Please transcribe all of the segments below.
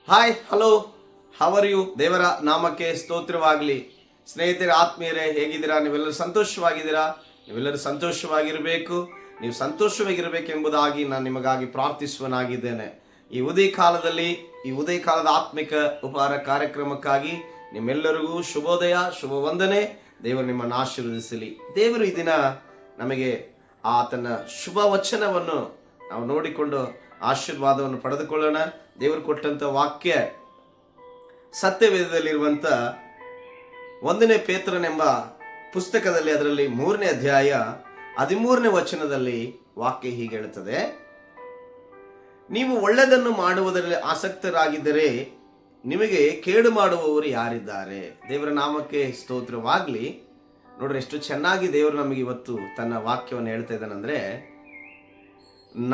Hi hello how are you. ದೇವರ ನಾಮಕ್ಕೆ ಸ್ತೋತ್ರವಾಗಲಿ. ಸ್ನೇಹಿತರೆ, ಆತ್ಮೀಯರೇ, ಹೇಗಿದ್ದೀರಾ? ನೀವೆಲ್ಲರೂ ಸಂತೋಷವಾಗಿದ್ದೀರಾ? ನೀವೆಲ್ಲರೂ ಸಂತೋಷವಾಗಿರಬೇಕು. ನೀವು ಸಂತೋಷವಾಗಿರಬೇಕೆಂಬುದಾಗಿ ನಾನು ನಿಮಗಾಗಿ ಪ್ರಾರ್ಥಿಸುವನಾಗಿದ್ದೇನೆ. ಈ ಉದಯ ಕಾಲದ ಆತ್ಮಿಕ ಉಪಹಾರ ಕಾರ್ಯಕ್ರಮಕ್ಕಾಗಿ ನಿಮ್ಮೆಲ್ಲರಿಗೂ ಶುಭೋದಯ, ಶುಭ ವಂದನೆ. ದೇವರು ನಿಮ್ಮನ್ನು ಆಶೀರ್ವದಿಸಲಿ. ದೇವರು ಈ ದಿನ ನಮಗೆ ಆತನ ಶುಭ ವಚನವನ್ನು ನಾವು ನೋಡಿಕೊಂಡು ಆಶೀರ್ವಾದವನ್ನು ಪಡೆದುಕೊಳ್ಳೋಣ. ದೇವರು ಕೊಟ್ಟಂತ ವಾಕ್ಯ ಸತ್ಯವೇದದಲ್ಲಿರುವಂಥ 1 ಪೇತ್ರನೆಂಬ ಪುಸ್ತಕದಲ್ಲಿ, ಅದರಲ್ಲಿ 3ನೇ ಅಧ್ಯಾಯ 13ನೇ ವಚನದಲ್ಲಿ ವಾಕ್ಯ ಹೀಗೆ ಹೇಳುತ್ತದೆ: ನೀವು ಒಳ್ಳೆಯದನ್ನು ಮಾಡುವುದರಲ್ಲಿ ಆಸಕ್ತರಾಗಿದ್ದರೆ ನಿಮಗೆ ಕೇಡು ಮಾಡುವವರು ಯಾರಿದ್ದಾರೆ? ದೇವರ ನಾಮಕ್ಕೆ ಸ್ತೋತ್ರವಾಗಲಿ. ನೋಡ್ರಿ, ಎಷ್ಟು ಚೆನ್ನಾಗಿ ದೇವರು ನಮಗೆ ಇವತ್ತು ತನ್ನ ವಾಕ್ಯವನ್ನು ಹೇಳ್ತಾ ಇದ್ದಾನಂದ್ರೆ,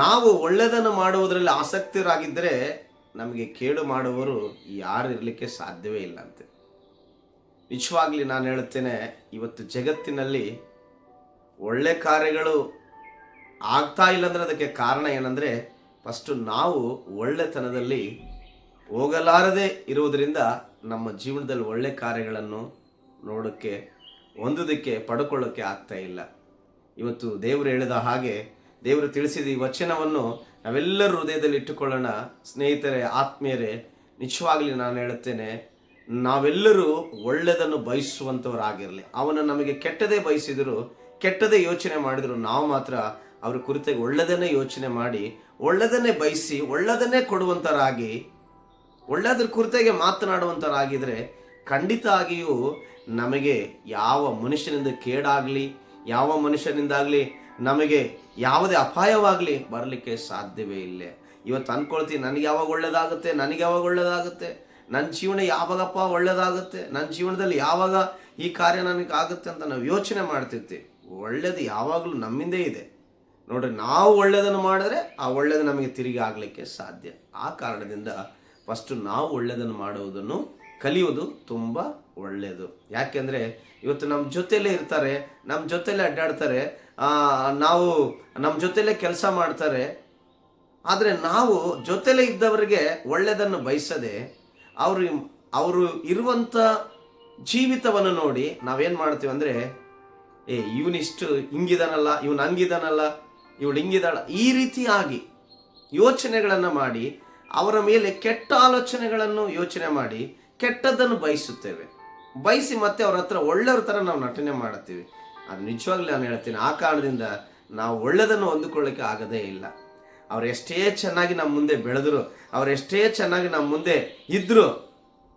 ನಾವು ಒಳ್ಳೆಯದನ್ನು ಮಾಡುವುದರಲ್ಲಿ ಆಸಕ್ತರಾಗಿದ್ದರೆ ನಮಗೆ ಕೇಡು ಮಾಡುವವರು ಯಾರು ಇರಲಿಕ್ಕೆ ಸಾಧ್ಯವೇ ಇಲ್ಲ ಅಂತೆ. ನಿಜವಾಗ್ಲಿ ನಾನು ಹೇಳುತ್ತೇನೆ, ಇವತ್ತು ಜಗತ್ತಿನಲ್ಲಿ ಒಳ್ಳೆ ಕಾರ್ಯಗಳು ಆಗ್ತಾ ಇಲ್ಲ ಅಂದರೆ ಅದಕ್ಕೆ ಕಾರಣ ಏನಂದರೆ, ಫಸ್ಟು ನಾವು ಒಳ್ಳೆತನದಲ್ಲಿ ಹೋಗಲಾರದೆ ಇರುವುದರಿಂದ ನಮ್ಮ ಜೀವನದಲ್ಲಿ ಒಳ್ಳೆ ಕಾರ್ಯಗಳನ್ನು ನೋಡೋಕ್ಕೆ, ಹೊಂದೋದಕ್ಕೆ, ಪಡ್ಕೊಳ್ಳೋಕ್ಕೆ ಆಗ್ತಾ ಇಲ್ಲ. ಇವತ್ತು ದೇವರು ಹೇಳಿದ ಹಾಗೆ, ದೇವರು ತಿಳಿಸಿದ ಈ ವಚನವನ್ನು ನಾವೆಲ್ಲರೂ ಹೃದಯದಲ್ಲಿ ಇಟ್ಟುಕೊಳ್ಳೋಣ. ಸ್ನೇಹಿತರೆ, ಆತ್ಮೀಯರೇ, ನಿಜವಾಗಲಿ ನಾನು ಹೇಳುತ್ತೇನೆ, ನಾವೆಲ್ಲರೂ ಒಳ್ಳೆಯದನ್ನು ಬಯಸುವಂಥವರಾಗಿರಲಿ. ಅವನು ನಮಗೆ ಕೆಟ್ಟದೇ ಬಯಸಿದರು, ಕೆಟ್ಟದೇ ಯೋಚನೆ ಮಾಡಿದರು, ನಾವು ಮಾತ್ರ ಅವ್ರ ಕುರಿತಾಗಿ ಒಳ್ಳೆಯದನ್ನೇ ಯೋಚನೆ ಮಾಡಿ, ಒಳ್ಳೆಯದನ್ನೇ ಬಯಸಿ, ಒಳ್ಳೆಯದನ್ನೇ ಕೊಡುವಂಥರಾಗಿ, ಒಳ್ಳೆಯದ್ರ ಕುರಿತಾಗಿ ಮಾತನಾಡುವಂಥರಾಗಿದ್ದರೆ ಖಂಡಿತ ಆಗಿಯೂ ನಮಗೆ ಯಾವ ಮನುಷ್ಯನಿಂದ ಕೇಡಾಗಲಿ, ಯಾವ ಮನುಷ್ಯನಿಂದಾಗಲಿ ನಮಗೆ ಯಾವುದೇ ಅಪಾಯವಾಗಲಿ ಬರಲಿಕ್ಕೆ ಸಾಧ್ಯವೇ ಇಲ್ಲ. ಇವತ್ತು ಅಂದ್ಕೊಳ್ತೀವಿ, ನನಗೆ ಯಾವಾಗ ಒಳ್ಳೆಯದಾಗುತ್ತೆ, ನನ್ನ ಜೀವನ ಯಾವಾಗಪ್ಪ ಒಳ್ಳೆಯದಾಗುತ್ತೆ, ನನ್ನ ಜೀವನದಲ್ಲಿ ಯಾವಾಗ ಈ ಕಾರ್ಯ ನನಗೆ ಆಗುತ್ತೆ ಅಂತ ನಾವು ಯೋಚನೆ ಮಾಡ್ತಿರ್ತೀವಿ. ಒಳ್ಳೆಯದು ಯಾವಾಗಲೂ ನಮ್ಮಿಂದೇ ಇದೆ. ನೋಡ್ರಿ, ನಾವು ಒಳ್ಳೆಯದನ್ನು ಮಾಡಿದ್ರೆ ಆ ಒಳ್ಳೆಯದು ನಮಗೆ ತಿರುಗಿ ಆಗಲಿಕ್ಕೆ ಸಾಧ್ಯ. ಆ ಕಾರಣದಿಂದ ಫಸ್ಟು ನಾವು ಒಳ್ಳೆಯದನ್ನು ಮಾಡುವುದನ್ನು ಕಲಿಯೋದು ತುಂಬ ಒಳ್ಳೆಯದು. ಯಾಕೆಂದರೆ ಇವತ್ತು ನಮ್ಮ ಜೊತೆಯಲ್ಲೇ ಇರ್ತಾರೆ, ನಮ್ಮ ಜೊತೆಯಲ್ಲೇ ಅಡ್ಡಾಡ್ತಾರೆ, ನಾವು ನಮ್ಮ ಜೊತೆಯಲ್ಲೇ ಕೆಲಸ ಮಾಡ್ತಾರೆ. ಆದರೆ ನಾವು ಜೊತೆಲೇ ಇದ್ದವರಿಗೆ ಒಳ್ಳೆಯದನ್ನು ಬಯಸದೆ ಅವರು ಇರುವಂಥ ಜೀವಿತವನ್ನು ನೋಡಿ ನಾವೇನು ಮಾಡ್ತೀವಿ ಅಂದರೆ, ಇವನಿಷ್ಟು ಹಿಂಗಿದಾನಲ್ಲ, ಇವನು ಹಂಗಿದಾನಲ್ಲ, ಇವಳು ಹಿಂಗಿದಾಳ, ಈ ರೀತಿಯಾಗಿ ಯೋಚನೆಗಳನ್ನು ಮಾಡಿ, ಅವರ ಮೇಲೆ ಕೆಟ್ಟ ಆಲೋಚನೆಗಳನ್ನು ಯೋಚನೆ ಮಾಡಿ ಕೆಟ್ಟದ್ದನ್ನು ಬಯಸುತ್ತೇವೆ. ಬಯಸಿ ಮತ್ತೆ ಅವ್ರ ಹತ್ರ ಒಳ್ಳೆಯವ್ರ ಥರ ನಾವು ನಟನೆ ಮಾಡುತ್ತೀವಿ. ಅದು ನಿಜವಾಗ್ಲೂ ನಾನು ಹೇಳ್ತೀನಿ, ಆ ಕಾರಣದಿಂದ ನಾವು ಒಳ್ಳೆಯದನ್ನು ಹೊಂದಿಕೊಳ್ಳಿಕ್ಕೆ ಆಗದೇ ಇಲ್ಲ. ಅವ್ರು ಎಷ್ಟೇ ಚೆನ್ನಾಗಿ ನಮ್ಮ ಮುಂದೆ ಬೆಳೆದ್ರು, ಅವ್ರು ಎಷ್ಟೇ ಚೆನ್ನಾಗಿ ನಮ್ಮ ಮುಂದೆ ಇದ್ದರು,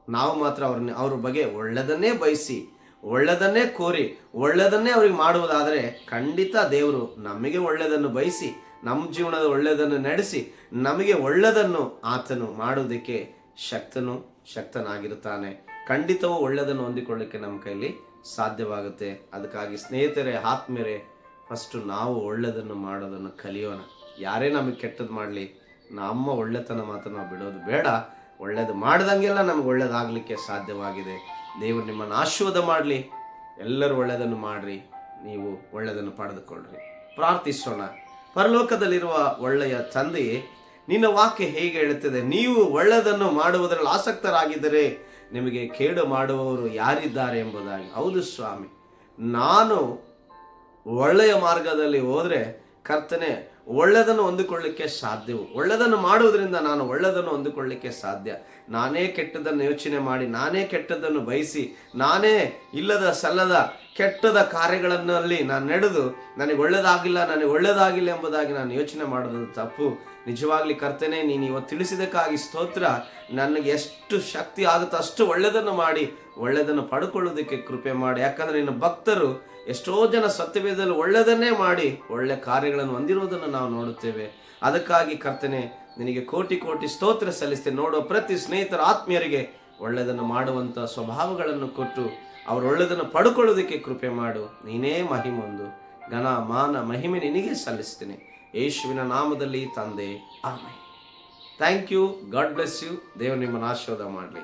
ನಾವು ಮಾತ್ರ ಅವ್ರ ಬಗ್ಗೆ ಒಳ್ಳೆಯದನ್ನೇ ಬಯಸಿ, ಒಳ್ಳೆಯದನ್ನೇ ಕೋರಿ, ಒಳ್ಳೆಯದನ್ನೇ ಅವ್ರಿಗೆ ಮಾಡುವುದಾದರೆ ಖಂಡಿತ ದೇವರು ನಮಗೆ ಒಳ್ಳೆಯದನ್ನು ಬಯಸಿ, ನಮ್ಮ ಜೀವನದ ಒಳ್ಳೆಯದನ್ನು ನಡೆಸಿ, ನಮಗೆ ಒಳ್ಳೆಯದನ್ನು ಆತನು ಮಾಡುವುದಕ್ಕೆ ಶಕ್ತನಾಗಿರುತ್ತಾನೆ. ಖಂಡಿತವೂ ಒಳ್ಳೆಯದನ್ನು ಹೊಂದಿಕೊಳ್ಳಿಕ್ಕೆ ನಮ್ಮ ಕೈಲಿ ಸಾಧ್ಯವಾಗುತ್ತೆ. ಅದಕ್ಕಾಗಿ ಸ್ನೇಹಿತರೆ, ಆತ್ಮೀಯರೇ, ಫಸ್ಟು ನಾವು ಒಳ್ಳೆಯದನ್ನು ಮಾಡೋದನ್ನು ಕಲಿಯೋಣ. ಯಾರೇ ನಮಗೆ ಕೆಟ್ಟದ್ದು ಮಾಡಲಿ, ನಮ್ಮ ಒಳ್ಳೆತನ ಮಾತ್ರ ನಾವು ಬಿಡೋದು ಬೇಡ. ಒಳ್ಳೆಯದು ಮಾಡ್ದಂಗೆಲ್ಲ ನಮ್ಗೆ ಒಳ್ಳೆಯದಾಗಲಿಕ್ಕೆ ಸಾಧ್ಯವಾಗಿದೆ. ದೇವರು ನಿಮ್ಮನ್ನು ಆಶೀರ್ವಾದ ಮಾಡಲಿ. ಎಲ್ಲರೂ ಒಳ್ಳೆಯದನ್ನು ಮಾಡಿರಿ, ನೀವು ಒಳ್ಳೆಯದನ್ನು ಪಡೆದುಕೊಳ್ಳ್ರಿ. ಪ್ರಾರ್ಥಿಸೋಣ. ಪರಲೋಕದಲ್ಲಿರುವ ಒಳ್ಳೆಯ ತಂದೆಯೇ, ನಿನ್ನ ವಾಕ್ಯ ಹೇಗೆ ಹೇಳುತ್ತದೆ, ನೀವು ಒಳ್ಳೆಯದನ್ನು ಮಾಡುವುದರಲ್ಲಿ ಆಸಕ್ತರಾಗಿದ್ದರೆ ನಿಮಗೆ ಕೇಡು ಮಾಡುವವರು ಯಾರಿದ್ದಾರೆ ಎಂಬುದಾಗಿ. ಹೌದು ಸ್ವಾಮಿ, ನಾನು ಒಳ್ಳೆಯ ಮಾರ್ಗದಲ್ಲಿ ಹೋದರೆ ಕರ್ತನೆ ಒಳ್ಳೆಯದನ್ನು ಹೊಂದಿಕೊಳ್ಳಿಕ್ಕೆ ಸಾಧ್ಯವು. ಒಳ್ಳೆಯದನ್ನು ಮಾಡುವುದರಿಂದ ನಾನು ಒಳ್ಳೆಯದನ್ನು ಹೊಂದಿಕೊಳ್ಳಿಕ್ಕೆ ಸಾಧ್ಯ. ನಾನೇ ಕೆಟ್ಟದನ್ನು ಯೋಚನೆ ಮಾಡಿ, ನಾನೇ ಕೆಟ್ಟದ್ದನ್ನು ಬಯಸಿ, ನಾನೇ ಇಲ್ಲದ ಸಲ್ಲದ ಕೆಟ್ಟದ ಕಾರ್ಯಗಳಲ್ಲಿ ನಾನು ನಡೆದು ನನಗೆ ಒಳ್ಳೆಯದಾಗಿಲ್ಲ ಎಂಬುದಾಗಿ ನಾನು ಯೋಚನೆ ಮಾಡೋದು ತಪ್ಪು. ನಿಜವಾಗ್ಲಿ ಕರ್ತನೆ, ನೀನು ಇವತ್ತು ತಿಳಿಸಿದಕ್ಕಾಗಿ ಸ್ತೋತ್ರ. ನನಗೆ ಎಷ್ಟು ಶಕ್ತಿ ಆಗುತ್ತೋ ಅಷ್ಟು ಒಳ್ಳೆಯದನ್ನು ಮಾಡಿ, ಒಳ್ಳೆಯದನ್ನು ಪಡ್ಕೊಳ್ಳೋದಕ್ಕೆ ಕೃಪೆ ಮಾಡಿ. ಯಾಕಂದರೆ ನಿನ್ನ ಭಕ್ತರು ಎಷ್ಟೋ ಜನ ಸತ್ಯವೇದದಲ್ಲಿ ಒಳ್ಳೆಯದನ್ನೇ ಮಾಡಿ ಒಳ್ಳೆ ಕಾರ್ಯಗಳನ್ನು ಹೊಂದಿರುವುದನ್ನು ನಾವು ನೋಡುತ್ತೇವೆ. ಅದಕ್ಕಾಗಿ ಕರ್ತನೆ, ನಿನಗೆ ಕೋಟಿ ಕೋಟಿ ಸ್ತೋತ್ರ ಸಲ್ಲಿಸ್ತೇನೆ. ನೋಡೋ ಪ್ರತಿ ಸ್ನೇಹಿತರ ಆತ್ಮೀಯರಿಗೆ ಒಳ್ಳೆಯದನ್ನು ಮಾಡುವಂಥ ಸ್ವಭಾವಗಳನ್ನು ಕೊಟ್ಟು ಅವರು ಒಳ್ಳೆಯದನ್ನು ಪಡ್ಕೊಳ್ಳೋದಕ್ಕೆ ಕೃಪೆ ಮಾಡು. ನೀನೇ ಮಹಿಮೊಂದು, ಘನ ಮಾನ ಮಹಿಮೆ ನಿನಗೆ ಸಲ್ಲಿಸ್ತೇನೆ, ಯೇಸುವಿನ ನಾಮದಲ್ಲಿ ತಂದೆ, amen. Thank you. God bless you. ದೇವರು ನಿಮ್ಮನ್ನು ಆಶೀರ್ವಾದ ಮಾಡಲಿ.